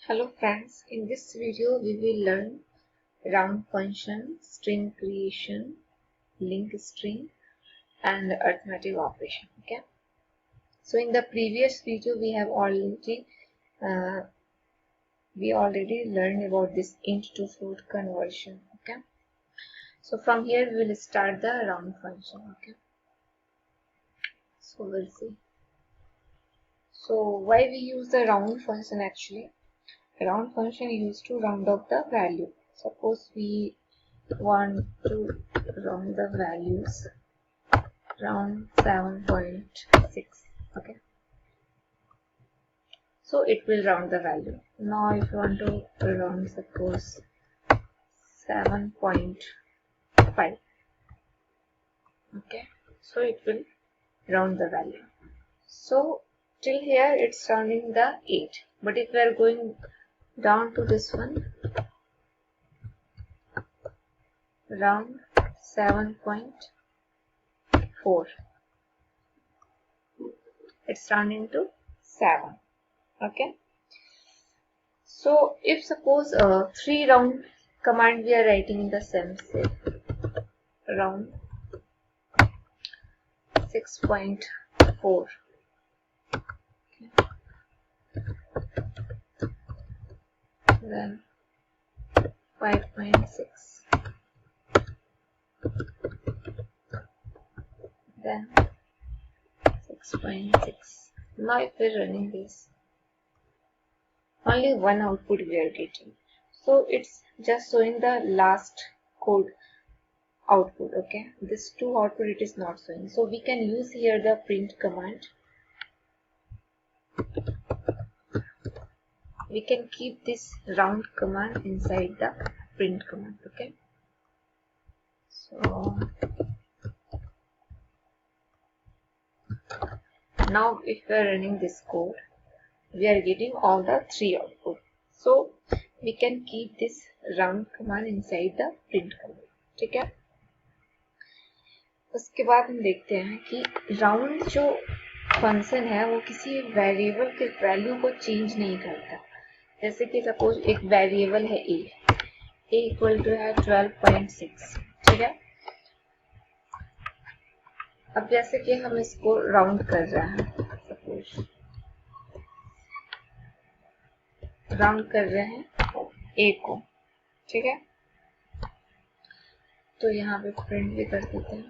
Hello friends, in this video we will learn round function, string creation, link string and arithmetic operation. Okay. So in the previous video we have already learned about this int to float conversion. Okay. So from here we will start the round function. Okay. So we'll see. So why we use the round function actually? Round function used to round up the value. Suppose we want to round the values round 7.6. Okay, so it will round the value. Now if you want to round suppose 7.5, okay, so it will round the value. So till here it's rounding the 8, but if we are going down to this one, round 7.4, it's rounding to 7. Okay, so if suppose 3 round command we are writing in the same set, round 6.4, then 5.6, then 6.6. Now if we are running this, only one output we are getting, so it's just showing the last code output. Okay, this 2 output it is not showing, so we can use here the print command. We can keep this round command inside the print command. Okay, so now if we are running this code, we are getting all the 3 output, so we can keep this round command inside the print command. ठीक है, उसके बाद हम देखते हैं कि round जो function है वो किसी वेरिएबल के वैल्यू को चेंज नहीं करता। जैसे कि सपोज एक वेरिएबल है ए इक्वल टू है 12.6, ठीक है। अब जैसे कि हम इसको राउंड कर रहे हैं, सपोज राउंड कर रहे हैं ए को, ठीक है, तो यहाँ पे प्रिंट भी कर देते हैं।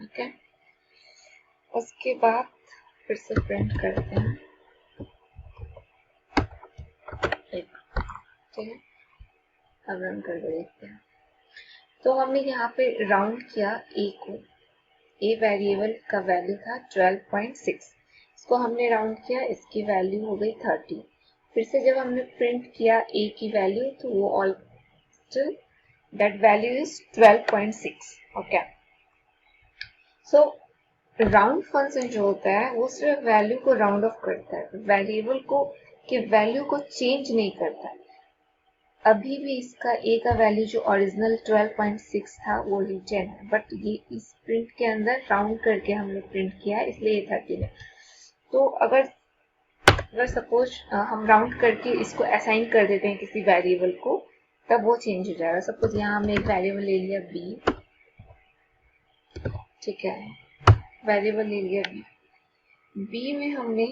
ओके, उसके बाद फिर से प्रिंट करते हैं, ठीक है। अब रन करके देखते हैं, तो हमने यहाँ पे राउंड किया ए को, ए वेरिएबल का वैल्यू था 12.6, इसको हमने राउंड किया, इसकी वैल्यू हो गई 30। फिर से जब हमने प्रिंट किया ए की वैल्यू, तो वो all still that value is 12.6। Okay, so round function जो होता है वो सिर्फ वैल्यू को राउंड ऑफ करता है, वेरिएबल को के वैल्यू को चेंज नहीं करता है। अभी भी इसका ए का वैल्यू जो ओरिजिनल 12.6 था वो रिटेन है, बट ये इस प्रिंट के अंदर राउंड करके हमने प्रिंट किया है, इसलिए ये 30 है। तो अगर सपोज हम राउंड करके इसको असाइन कर देते हैं किसी वेरिएबल को, तब वो चेंज हो जाएगा। सपोज यहाँ हमने एक वेरिएबल ले लिया बी, ठीक है, वेरिएबल ले लिया बी में हमने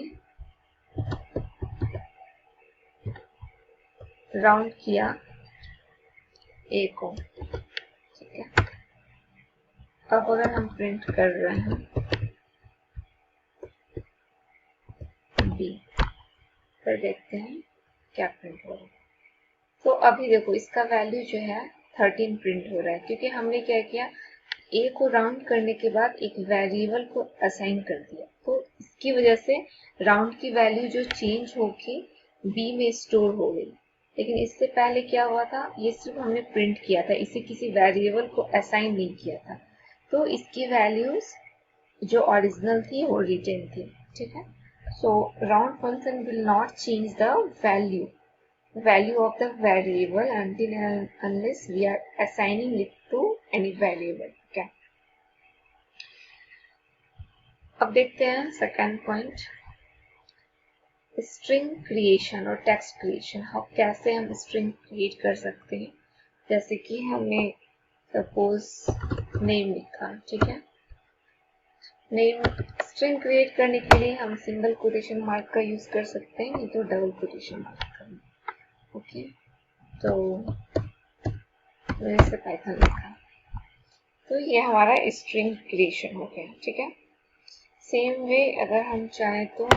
राउंड किया ए को, ठीक है। अब अगर हम प्रिंट कर रहे हैं बी, फिर देखते हैं क्या प्रिंट हो रहा है। तो अभी देखो इसका वैल्यू जो है 13 प्रिंट हो रहा है, क्योंकि हमने क्या किया, ए को राउंड करने के बाद एक वेरिएबल को असाइन कर दिया, तो इसकी वजह से राउंड की वैल्यू जो चेंज होके बी में स्टोर हो गई। लेकिन इससे पहले क्या हुआ था, ये सिर्फ हमने प्रिंट किया था, इसे किसी वेरिएबल को असाइन नहीं किया था, तो इसकी वैल्यूज जो ओरिजिनल थी वो रिटेन थी, ठीक है। सो round function will not change the value of the variable until and unless we are assigning it to any variable. Okay, अब देखते हैं सेकंड पॉइंट, स्ट्रिंग क्रिएशन और टेक्स्ट क्रिएशन। हम कैसे हम स्ट्रिंग क्रिएट कर सकते हैं। जैसे कि हमने सपोज नेम लिखा, ठीक है। नेम स्ट्रिंग क्रिएट करने के लिए हम सिंगल कोटेशन मार्क का यूज कर सकते हैं, नहीं तो डबल कोटेशन मार्क का। ओके, तो मैंने इसे पाइथन लिखा, तो ये हमारा स्ट्रिंग क्रिएशन हो गया, ठीक है। सेम वे अगर हम चाहें तो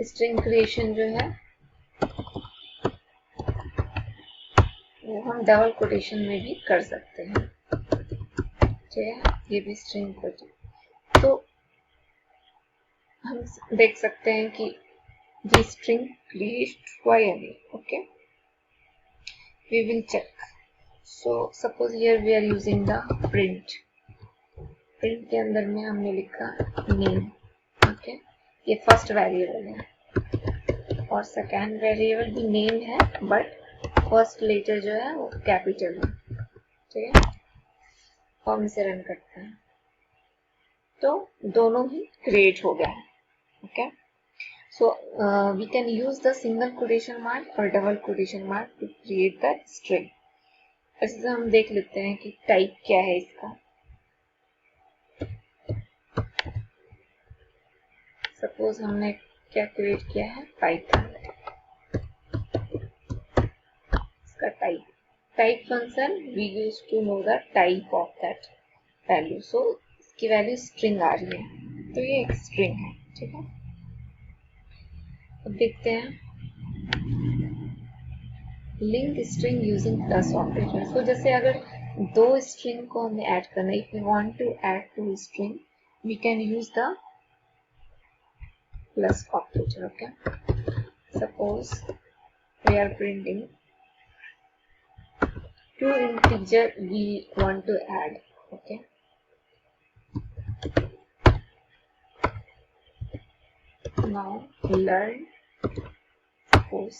स्ट्रिंग क्रिएशन जो है वो हम डबल कोटेशन में भी कर सकते हैं, ठीक है। ये भी स्ट्रिंग कोटेशन, तो हम देख सकते हैं कि the string created हुआ या नहीं। Okay, we will check. So suppose here we are using the print के अंदर में हमने लिखा name, ओके, ये फर्स्ट वेरिएबल है और सेकेंड वेरिएबल भी नेम है, बट फर्स्ट लेटर जो है वो कैपिटल है, ठीक है। और हम इसे रन करते हैं तो दोनों ही क्रिएट हो गया है, okay. So we can use the single quotation mark or double quotation mark to create the string. ऐसे हम देख लेते हैं कि टाइप क्या है इसका। सपोज हमने क्या क्रिएट किया है, पाइथन। इसका type function we use to know the type of that value. So इसकी वैल्यू स्ट्रिंग आ रही है, तो ये एक स्ट्रिंग है, ठीक है। अब देखते हैं link string using plus operator. So जैसे अगर दो स्ट्रिंग को हमें ऐड करना है, if we want to add two string we can use the plus operator, okay. Suppose we are printing two integer we want to add, okay. Now learn suppose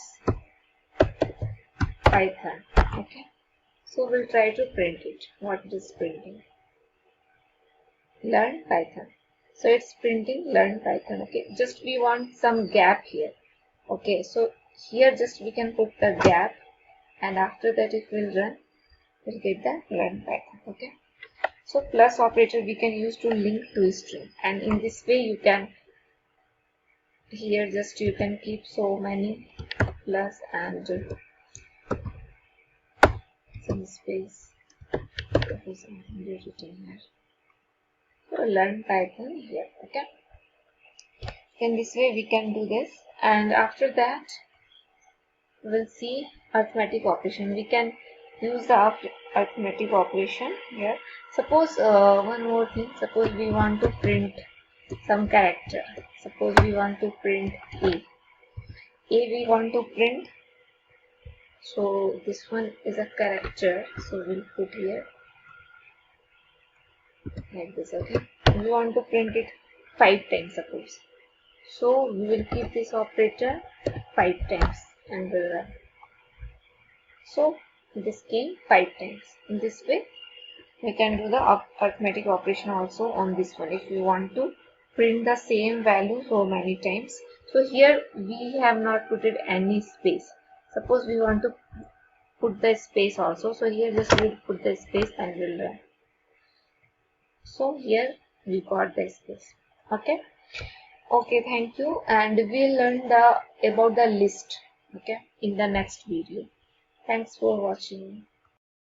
Python, okay. So we'll try to print it. What it is printing? Learn Python. So it's printing learn Python, okay. Just we want some gap here, okay. So here just we can put the gap, and after that if we'll run, we'll get the learn Python, okay. So plus operator we can use to link to a string, and in this way you can here just you can keep so many plus and some space. So learn Python here, okay. In this way we can do this, and after that we'll see arithmetic operation. We can use the arithmetic operation here. Suppose one more thing, suppose we want to print some character. Suppose we want to print A we want to print. So this one is a character, so we'll put here like this, okay. We want to print it 5 times, suppose. So we will keep this operator 5 times and we'll run. So this came 5 times. In this way we can do the arithmetic operation also on this one if we want to print the same value so many times. So here we have not put it any space. Suppose we want to put the space also, so here just we'll put the space and we'll run. So here we got the space, okay. Okay, thank you, and we'll learn about the list, okay, in the next video. Thanks for watching.